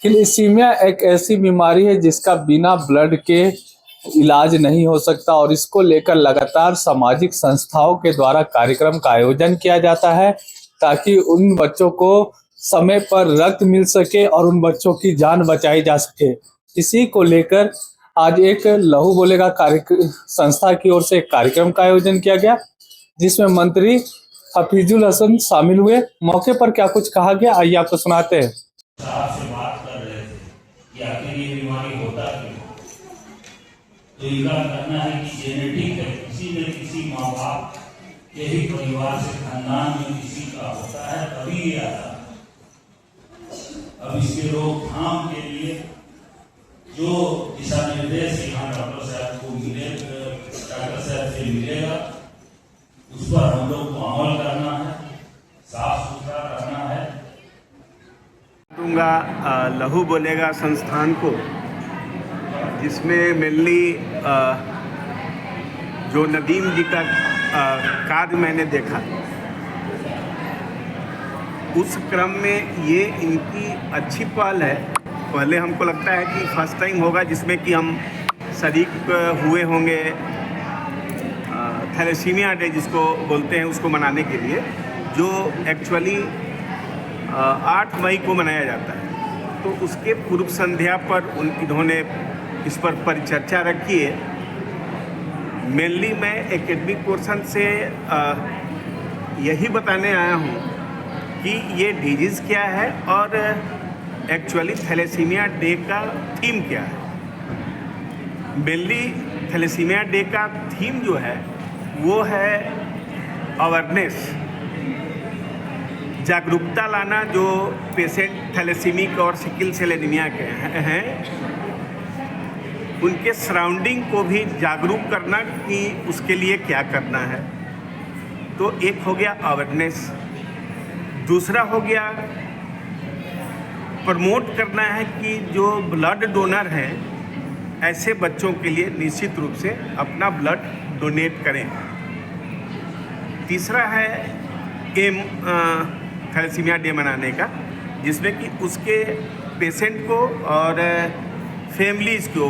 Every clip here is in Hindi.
थैलेसीमिया एक ऐसी बीमारी है जिसका बिना ब्लड के इलाज नहीं हो सकता और इसको लेकर लगातार सामाजिक संस्थाओं के द्वारा कार्यक्रम का आयोजन किया जाता है ताकि उन बच्चों को समय पर रक्त मिल सके और उन बच्चों की जान बचाई जा सके। इसी को लेकर आज एक लहू बोलेगा संस्था की ओर से एक कार्यक्रम का आयोजन किया गया जिसमें मंत्री हफीजुल हसन शामिल हुए। मौके पर क्या कुछ कहा गया आइए आपको सुनाते हैं। आपसे बात कर रहे थे कि आखिर ये बीमारी होता क्यों, तो इनका कहना है कि जेनेटिक है, किसी न किसी माँ बाप के ही परिवार से खानदान में किसी का होता है तभी ये आता है। अब इसके रोकथाम के लिए जो दिशा निर्देश यहाँ डॉक्टर साहब को मिले, डॉक्टर साहब से मिलेगा, उस पर हम लोग को अमल करना है, साफ सुथरा रहना है। दूंगा लहू बोलेगा संस्थान को, जिसमें मेनली जो नदीम जी का कार्य मैंने देखा, उस क्रम में ये इनकी अच्छी पहल है। पहले हमको लगता है कि फर्स्ट टाइम होगा जिसमें कि हम शरीक हुए होंगे थैलेसीमिया डे जिसको बोलते हैं, उसको मनाने के लिए, जो एक्चुअली 8 मई को मनाया जाता है। तो उसके पूर्व संध्या पर इन्होंने इस पर परिचर्चा रखी है। मेनली मैं एकेडमिक पोर्शन से यही बताने आया हूँ कि ये डिजीज़ क्या है और एक्चुअली थैलेसीमिया डे का थीम क्या है। मेनली थैलेसीमिया डे का थीम जो है वो है अवेयरनेस, जागरूकता लाना। जो पेशेंट थैलेसीमिक और सिकल सेल एनीमिया के हैं, उनके सराउंडिंग को भी जागरूक करना कि उसके लिए क्या करना है। तो एक हो गया अवेयरनेस, दूसरा हो गया प्रमोट करना है कि जो ब्लड डोनर हैं ऐसे बच्चों के लिए निश्चित रूप से अपना ब्लड डोनेट करें। तीसरा है एम थैलेसीमिया डे मनाने का, जिसमें कि उसके पेशेंट को और फैमिलीज़ को,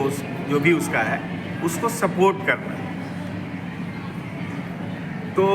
जो भी उसका है, उसको सपोर्ट करना। तो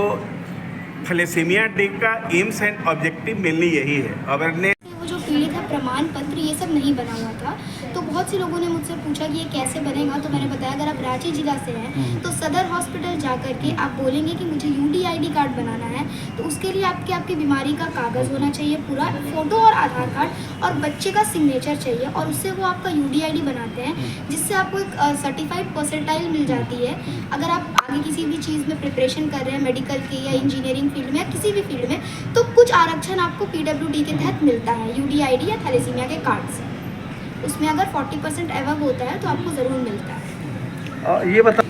थैलेसीमिया डे का एम्स एंड ऑब्जेक्टिव मेनली यही है, अवेयरनेस। वो जो पीड़ित है प्रमाण पत्र ये सब नहीं बना हुआ था, तो बहुत से लोगों ने मुझसे पूछा कि ये कैसे बनेगा। तो मैंने बताया अगर आप रांची जिला से हैं तो सदर हॉस्पिटल जा कर के आप बोलेंगे कि मुझे UDID कार्ड बनाना है, तो उसके लिए आपकी बीमारी का कागज़ होना चाहिए, पूरा फ़ोटो और आधार कार्ड और बच्चे का सिग्नेचर चाहिए, और उससे वो आपका UDID बनाते हैं, जिससे आपको एक सर्टिफाइड परसेंटाइल मिल जाती है। अगर आप आगे किसी भी चीज़ में प्रिपरेशन कर रहे हैं, मेडिकल के या इंजीनियरिंग फील्ड में या किसी भी फील्ड में, तो कुछ आरक्षण आपको PWD के तहत मिलता है UDID या थैलेसीमिया के कार्ड से। उसमें अगर 40% एवब होता है तो आपको ज़रूर मिलता है। ये बता,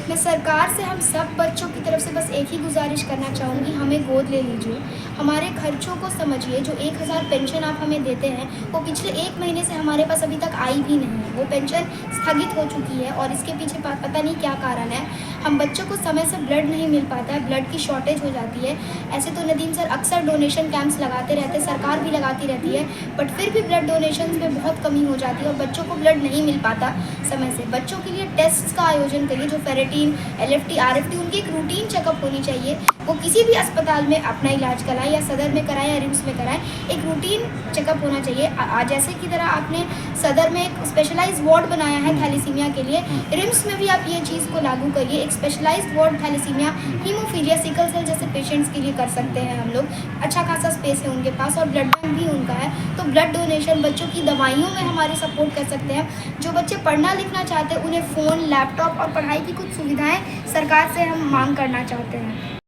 मैं सरकार से हम सब बच्चों की तरफ से बस एक ही गुजारिश करना चाहूँगी, हमें गोद ले लीजिए, हमारे खर्चों को समझिए। जो 1000 पेंशन आप हमें देते हैं वो पिछले 1 महीने से हमारे पास अभी तक आई भी नहीं है। वो पेंशन स्थगित हो चुकी है और इसके पीछे पता नहीं क्या कारण है। हम बच्चों को समय से ब्लड नहीं मिल पाता है, ब्लड की शॉर्टेज हो जाती है। ऐसे तो नदीम सर अक्सर डोनेशन कैंप्स लगाते रहते हैं, सरकार भी लगाती रहती है, बट फिर भी ब्लड डोनेशन में बहुत कमी हो जाती है और बच्चों को ब्लड नहीं मिल पाता समय से। बच्चों के लिए टेस्ट का आयोजन करिए, जो फेरेटिन, LFT, RFT, उनकी एक रूटीन चेकअप होनी चाहिए। वो किसी भी अस्पताल में अपना इलाज कराएं या सदर में कराएं या रिम्स में कराएं, एक रूटीन चेकअप होना चाहिए। जैसे की तरह आपने सदर में एक स्पेशलाइज्ड वार्ड बनाया है थैलेसीमिया के लिए, रिम्स में भी आप ये चीज़ को लागू करिए। एक specialized ward thalassaemia, haemophilia, sickle cell जैसे पेशेंट्स के लिए कर सकते हैं हम लोग। अच्छा खासा स्पेस है उनके पास और ब्लड बैंक भी उनका है, तो ब्लड डोनेशन, बच्चों की दवाइयों में हमारे सपोर्ट कर सकते हैं। जो बच्चे पढ़ना लिखना चाहते हैं उन्हें फ़ोन, लैपटॉप और पढ़ाई की कुछ सुविधाएं सरकार से हम मांग करना चाहते हैं।